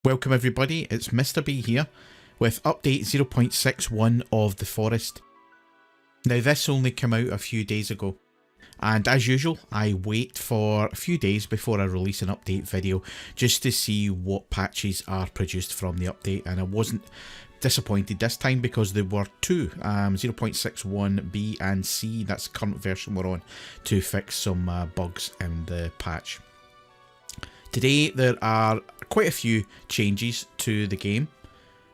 Welcome everybody, it's Mr. B here with update 0.61 of The Forest. Now this only came out a few days ago, and as usual I wait for a few days before I release an update video just to see what patches are produced from the update, and I wasn't disappointed this time because there were two, 0.61B and C, that's the current version we're on, to fix some bugs in the patch. Today there are quite a few changes to the game,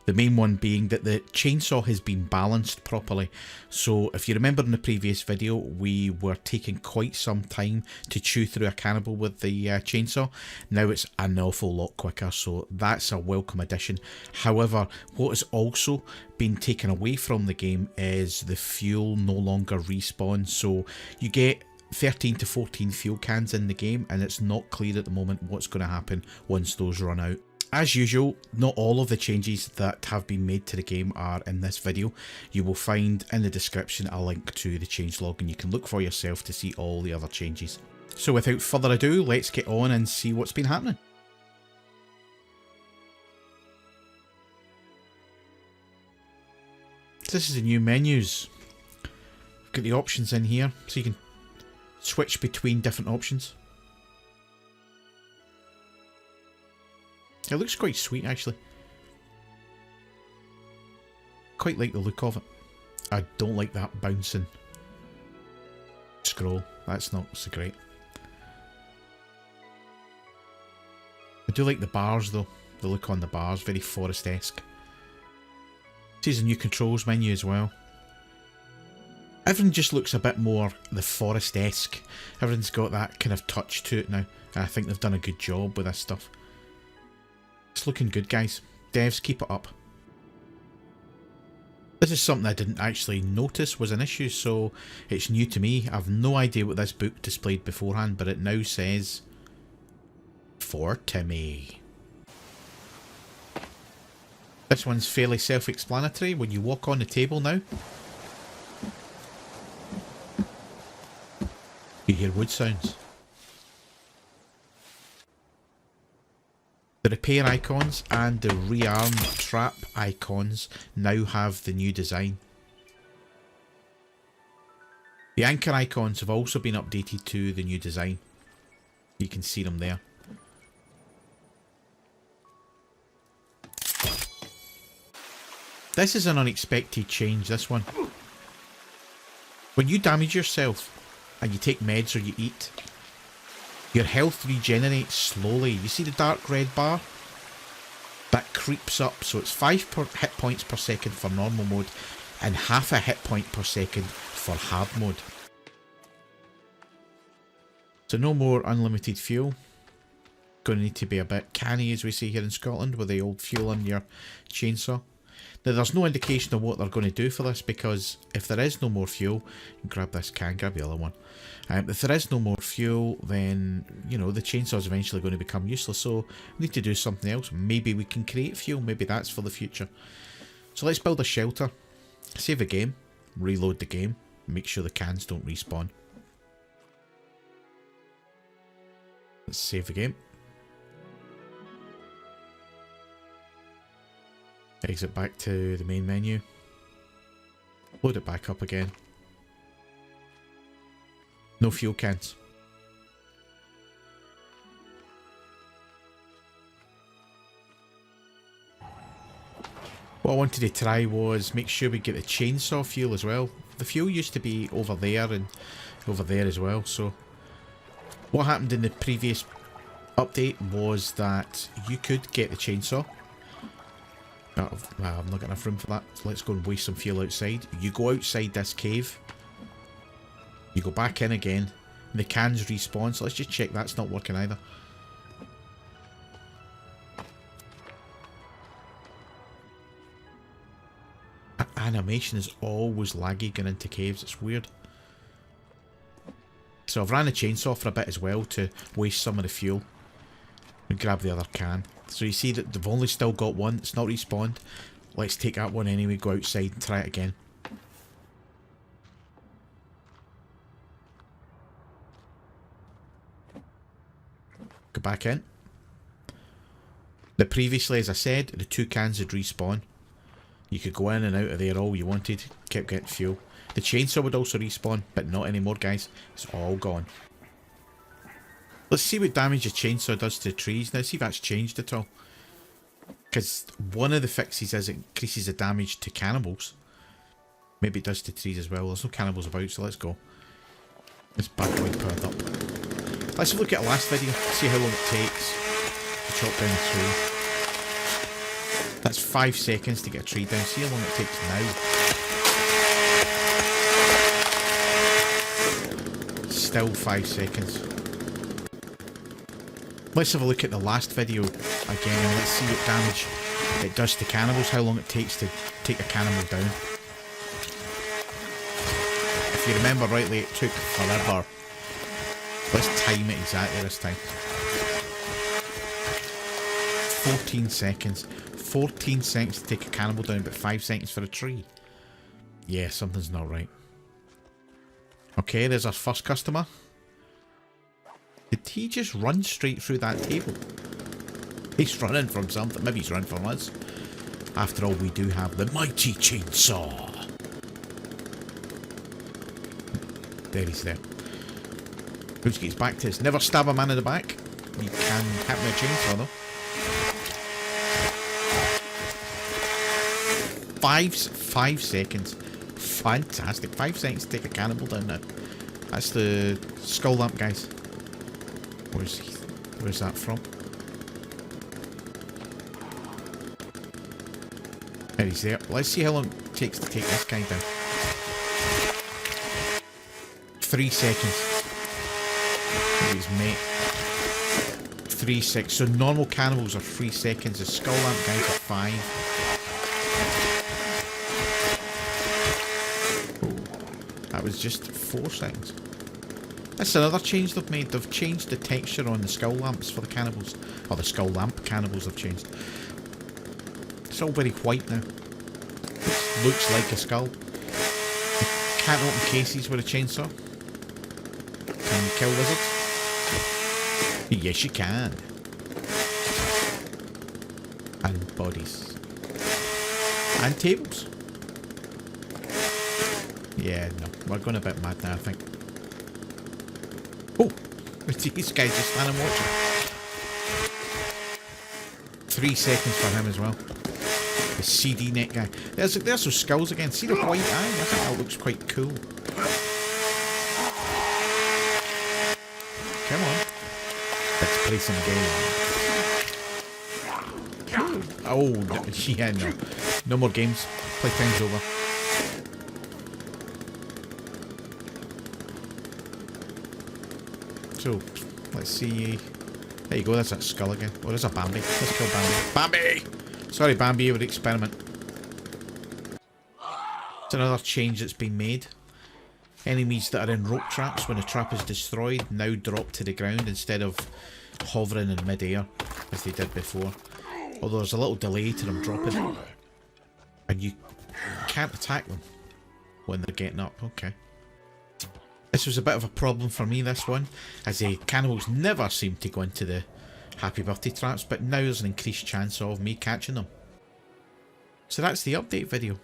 the main one being that the chainsaw has been balanced properly. So if you remember in the previous video we were taking quite some time to chew through a cannibal with the chainsaw. Now it's an awful lot quicker, so that's a welcome addition. However, what has also been taken away from the game is the fuel no longer respawns, so you get 13 to 14 fuel cans in the game, and it's not clear at the moment what's going to happen once those run out. As usual, not all of the changes that have been made to the game are in this video. You will find in the description a link to the changelog and you can look for yourself to see all the other changes. So without further ado, let's get on and see what's been happening. This is the new menus. We've got the options in here so you can switch between different options. It looks quite sweet actually. Quite like the look of it. I don't like that bouncing scroll. That's not so great. I do like the bars though. The look on the bars, very forest-esque. This is a new controls menu as well. Everything just looks a bit more the forest-esque. Everything's got that kind of touch to it now. And I think they've done a good job with this stuff. It's looking good, guys. Devs, keep it up. This is something I didn't actually notice was an issue, so it's new to me. I've no idea what this book displayed beforehand, but it now says for Timmy. This one's fairly self-explanatory. When you walk on the table now, you hear wood sounds. The repair icons and the rearm trap icons now have the new design. The anchor icons have also been updated to the new design. You can see them there. This is an unexpected change, this one. When you damage yourself and you take meds or you eat, your health regenerates slowly. You see the dark red bar? That creeps up, so it's 5 hit points per second for normal mode and half a hit point per second for hard mode. So no more unlimited fuel. Going to need to be a bit canny, as we say here in Scotland, with the old fuel in your chainsaw. Now there's no indication of what they're going to do for this, because if there is no more fuel, grab this can, grab the other one. If there is no more fuel, then, you know, the chainsaw is eventually going to become useless, so we need to do something else. Maybe we can create fuel, maybe that's for the future. So let's build a shelter, save the game, reload the game, make sure the cans don't respawn. Let's save the game. Exit back to the main menu. Load it back up again. No fuel cans. What I wanted to try was make sure we get the chainsaw fuel as well. The fuel used to be over there and over there as well, so what happened in the previous update was that you could get the chainsaw. Oh, well, I'm not got enough room for that, so let's go and waste some fuel outside. You go outside this cave, you go back in again, and the cans respawn, so let's just check that's not working either. Animation is always laggy going into caves, it's weird. So I've ran the chainsaw for a bit as well to waste some of the fuel. And grab the other can. So you see that they've only still got one, it's not respawned. Let's take that one anyway, go outside and try it again. Go back in. But previously, as I said, the 2 cans would respawn. You could go in and out of there all you wanted, kept getting fuel. The chainsaw would also respawn, but not anymore, guys. It's all gone. Let's see what damage a chainsaw does to trees. Now, see if that's changed at all. Because one of the fixes is it increases the damage to cannibals. Maybe it does to trees as well. There's no cannibals about, so let's go. This bad boy powered up. Let's have a look at the last video, see how long it takes to chop down a tree. That's 5 seconds to get a tree down. See how long it takes now. Still 5 seconds. Let's have a look at the last video again and let's see what damage it does to cannibals, how long it takes to take a cannibal down. If you remember rightly, it took forever. Let's time it exactly this time. 14 seconds. 14 seconds to take a cannibal down, but 5 seconds for a tree. Yeah, something's not right. Okay, there's our first customer. Did he just run straight through that table? He's running from something. Maybe he's running from us. After all, we do have the mighty chainsaw. There he's there. Who's gets back to us? Never stab a man in the back. You can hit with a chainsaw though. 5 seconds. Fantastic. 5 seconds to take a cannibal down now. That's the skull lamp, guys. Where's that from? There he's there. Let's see how long it takes to take this guy down. 3 seconds. His mate. 3 seconds. So normal cannibals are 3 seconds. The skull lamp guys are 5. Oh, that was just 4 seconds. That's another change they've made. They've changed the texture on the skull lamps for the cannibals. Or the skull lamp cannibals have changed. It's all very white now. It looks like a skull. You can't open cases with a chainsaw. Can you kill lizards? Yes, you can. And bodies. And tables. Yeah, no. We're going a bit mad now, I think. Oh! These guys just stand and watching. 3 seconds for him as well. The CD neck guy. There's those skulls again. See the white eye? I think that looks quite cool. Come on. Let's play some game. Oh, no, yeah, no. No more games. Playtime's over. So, let's see. There you go, that's that skull again. Oh, there's a Bambi. Let's kill Bambi. Bambi! Sorry, Bambi, you would experiment. It's another change that's been made. Enemies that are in rope traps, when a trap is destroyed, now drop to the ground instead of hovering in mid-air, as they did before. Although there's a little delay to them dropping. And you can't attack them when they're getting up. Okay. This was a bit of a problem for me, this one, as the cannibals never seem to go into the happy birthday traps, but now there's an increased chance of me catching them. So that's the update video.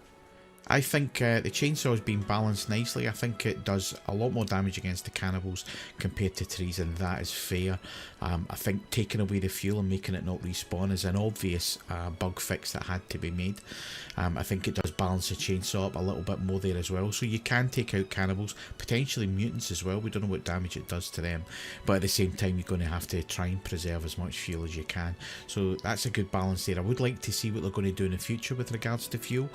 I think the chainsaw has been balanced nicely. I think it does a lot more damage against the cannibals compared to trees, and that is fair. I think taking away the fuel and making it not respawn is an obvious bug fix that had to be made. I think it does balance the chainsaw up a little bit more there as well. So you can take out cannibals, potentially mutants as well. We don't know what damage it does to them. But at the same time, you're going to have to try and preserve as much fuel as you can. So that's a good balance there. I would like to see what they're going to do in the future with regards to fuel,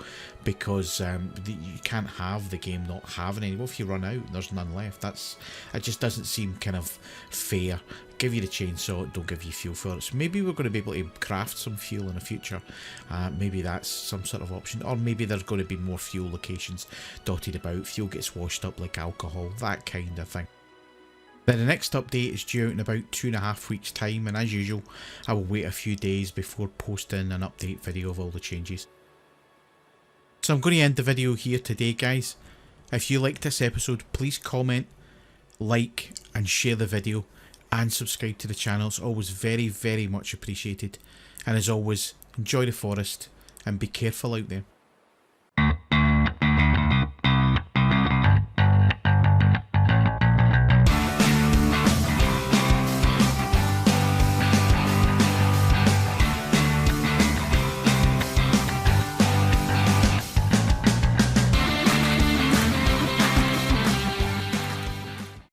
because you can't have the game not having any. Well, if you run out, there's none left. It just doesn't seem kind of fair. Give you the chainsaw, don't give you fuel for it. So maybe we're going to be able to craft some fuel in the future. Maybe that's some sort of option. Or maybe there's going to be more fuel locations dotted about. Fuel gets washed up like alcohol, that kind of thing. Then the next update is due out in about 2.5 weeks time, and as usual, I will wait a few days before posting an update video of all the changes. So I'm going to end the video here today, guys. If you liked this episode, please comment, like and share the video. and subscribe to the channel. It's always very, very much appreciated. And as always, enjoy the forest and be careful out there.